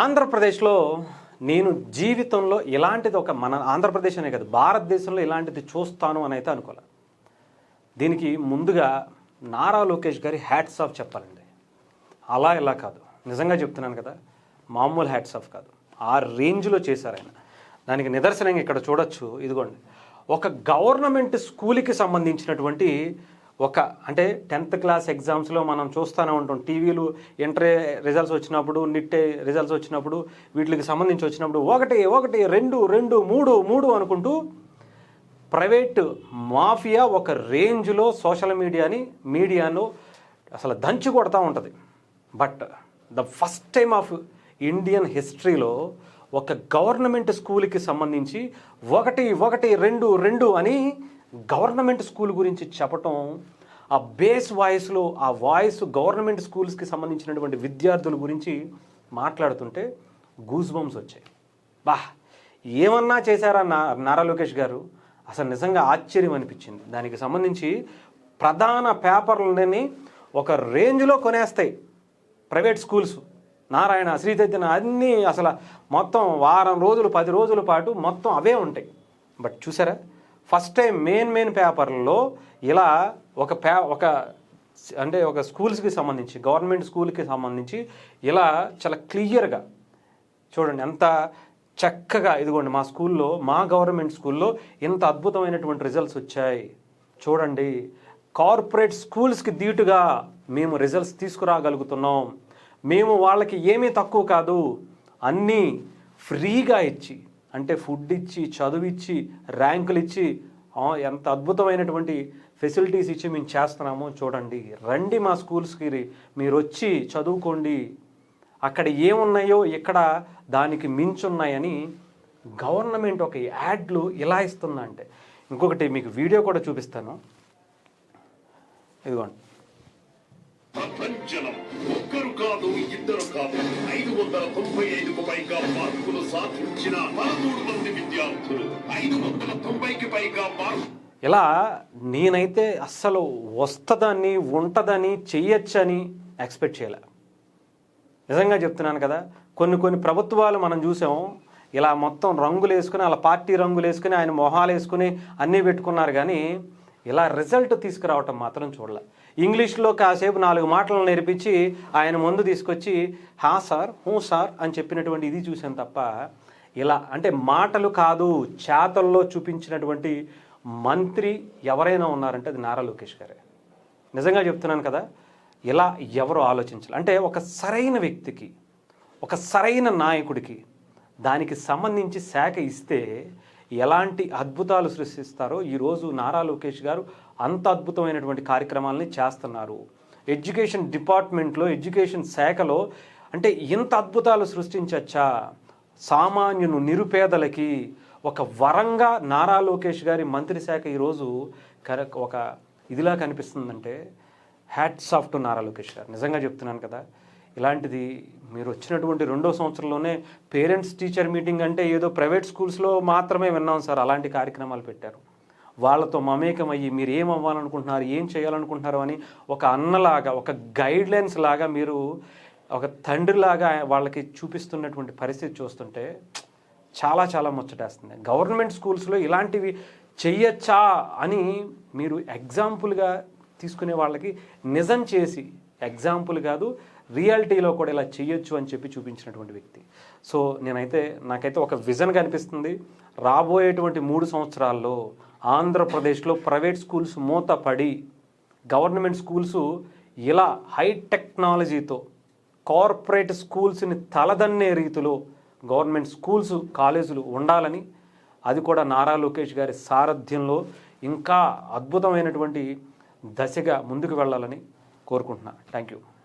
ఆంధ్రప్రదేశ్లో నేను జీవితంలో ఇలాంటిది మన ఆంధ్రప్రదేశ్ అనే కాదు భారతదేశంలో ఇలాంటిది చూస్తాను అని అయితే అనుకోలే. దీనికి ముందుగా నారా లోకేష్ గారి హ్యాట్స్ ఆఫ్ చెప్పాలండి. అలా ఇలా కాదు, నిజంగా చెప్తున్నాను కదా, మామూలు హ్యాట్స్ ఆఫ్ కాదు, ఆ రేంజ్లో చేశారు ఆయన. దానికి నిదర్శనంగా ఇక్కడ చూడొచ్చు, ఇదిగోండి, ఒక గవర్నమెంట్ స్కూల్కి సంబంధించినటువంటి అంటే 10th క్లాస్ ఎగ్జామ్స్లో మనం చూస్తూనే ఉంటాం, టీవీలు ఇంటర్ రిజల్ట్స్ వచ్చినప్పుడు, నిట్ రిజల్ట్స్ వచ్చినప్పుడు, వీటికి సంబంధించి వచ్చినప్పుడు 1 1 2 2 3 3 అనుకుంటూ ప్రైవేట్ మాఫియా ఒక రేంజ్లో సోషల్ మీడియాను అసలు దంచి కొడతా ఉంటుంది. But the first time of Indian హిస్టరీలో ఒక గవర్నమెంట్ స్కూల్కి సంబంధించి 1 1 2 2 అని గవర్నమెంట్ స్కూల్ గురించి చెప్పటం, ఆ బేస్ వాయిస్లో ఆ వాయిస్ గవర్నమెంట్ స్కూల్స్కి సంబంధించినటువంటి విద్యార్థుల గురించి మాట్లాడుతుంటే గూస్ బంప్స్ వచ్చాయి. ఏమన్నా చేశారా నారా లోకేష్ గారు, అసలు నిజంగా ఆశ్చర్యం అనిపించింది. దానికి సంబంధించి ప్రధాన పేపర్లని ఒక రేంజ్లో కొనేస్తాయి ప్రైవేట్ స్కూల్స్, నారాయణ, శ్రీచైతన్య అన్నీ అసలు మొత్తం వారం రోజులు 10 రోజుల పాటు మొత్తం అవే ఉంటాయి. బట్ చూసారా, ఫస్ట్ టైం మెయిన్ పేపర్లో ఇలా ఒక స్కూల్స్కి సంబంధించి, గవర్నమెంట్ స్కూల్కి సంబంధించి ఇలా చాలా క్లియర్గా చూడండి, ఎంత చక్కగా, ఇదిగోండి మా స్కూల్లో, మా గవర్నమెంట్ స్కూల్లో ఇంత అద్భుతమైనటువంటి రిజల్ట్స్ వచ్చాయి చూడండి, కార్పొరేట్ స్కూల్స్కి ధీటుగా మేము రిజల్ట్స్ తీసుకురాగలుగుతున్నాం, మేము వాళ్ళకి ఏమీ తక్కువ కాదు, అన్నీ ఫ్రీగా ఇచ్చి, అంటే ఫుడ్ ఇచ్చి, చదువు ఇచ్చి, ర్యాంకులు ఇచ్చి, ఎంత అద్భుతమైనటువంటి ఫెసిలిటీస్ ఇచ్చి మేము చేస్తున్నామో చూడండి, రండి మా స్కూల్స్కి, మీరు వచ్చి చదువుకోండి, అక్కడ ఏమున్నాయో ఇక్కడ దానికి మించున్నాయని గవర్నమెంట్ ఒక యాడ్లు ఇలా ఇస్తుందా అంటే. ఇంకొకటి మీకు వీడియో కూడా చూపిస్తాను, ఇదిగోండి. ప్రపంచం ఒక్కరు కాదు, ఇద్దరు కాదు, 595కు పైగా మార్కులు సాధించిన 13 మంది విద్యార్థులు, 590కి పైగా ఇలా నేనైతే అస్సలు వస్తుందని, ఉంటుందని, చెయ్యొచ్చని ఎక్స్పెక్ట్ చేయలే. నిజంగా చెప్తున్నాను కదా, కొన్ని ప్రభుత్వాలు మనం చూసాం, ఇలా మొత్తం రంగులు వేసుకుని, అలా పార్టీ రంగులు వేసుకుని, ఆయన మొహాలు వేసుకుని అన్నీ పెట్టుకున్నారు, కానీ ఇలా రిజల్ట్ తీసుకురావటం మాత్రం చూడలే. ఇంగ్లీష్లో కాసేపు 4 మాటలు నేర్పించి ఆయన ముందు తీసుకొచ్చి హా సార్, హూ సార్ అని చెప్పినటువంటి ఇది చూసాను తప్ప, ఇలా అంటే మాటలు కాదు, చేతల్లో చూపించినటువంటి మంత్రి ఎవరైనా ఉన్నారంటే అది నారా లోకేష్ గారే. నిజంగా చెప్తున్నాను కదా, ఇలా ఎవరు ఆలోచించాలి అంటే, ఒక సరైన వ్యక్తికి, ఒక సరైన నాయకుడికి దానికి సంబంధించి శాఖ ఇస్తే ఎలాంటి అద్భుతాలు సృష్టిస్తారో ఈరోజు నారా లోకేష్ గారు అంత అద్భుతమైనటువంటి కార్యక్రమాలని చేస్తున్నారు. ఎడ్యుకేషన్ డిపార్ట్మెంట్లో, ఎడ్యుకేషన్ శాఖలో అంటే ఇంత అద్భుతాలు సృష్టించచ్చా, సామాన్యును, నిరుపేదలకి ఒక వరంగా నారా లోకేష్ గారి మంత్రి శాఖ ఈరోజు ఒక ఇదిలా కనిపిస్తుందంటే hats off to Nara Lokesh garu. నిజంగా చెప్తున్నాను కదా, ఇలాంటిది మీరు వచ్చినటువంటి 2వ సంవత్సరంలోనే పేరెంట్స్ టీచర్ మీటింగ్ అంటే ఏదో ప్రైవేట్ స్కూల్స్లో మాత్రమే విన్నాం సార్, అలాంటి కార్యక్రమాలు పెట్టారు. వాళ్ళతో మమేకమయ్యి మీరు ఏం అవ్వాలనుకుంటున్నారు, ఏం చేయాలనుకుంటున్నారు అని ఒక అన్నలాగా, ఒక గైడ్లైన్స్ లాగా, మీరు ఒక తండ్రిలాగా వాళ్ళకి చూపిస్తున్నటువంటి పరిస్థితి చూస్తుంటే చాలా చాలా ముచ్చటేస్తుంది. గవర్నమెంట్ స్కూల్స్లో ఇలాంటివి చెయ్యొచ్చా అని మీరు ఎగ్జాంపుల్గా తీసుకునే వాళ్ళకి నిజం చేసి, ఎగ్జాంపుల్ కాదు రియాలిటీలో కూడా ఇలా చెయ్యొచ్చు అని చెప్పి చూపించినటువంటి వ్యక్తి. సో నాకైతే ఒక విజన్ కనిపిస్తుంది. రాబోయేటువంటి 3 సంవత్సరాల్లో ఆంధ్రప్రదేశ్లో ప్రైవేట్ స్కూల్స్ మూత పడి గవర్నమెంట్ స్కూల్స్ ఇలా హై టెక్నాలజీతో కార్పొరేట్ స్కూల్స్ని తలదన్నే రీతిలో గవర్నమెంట్ స్కూల్స్, కాలేజీలు ఉండాలని, అది కూడా నారా లోకేష్ గారి సారథ్యంలో ఇంకా అద్భుతమైనటువంటి దశగా ముందుకు వెళ్ళాలని కోరుకుంటున్నాను. Thank you.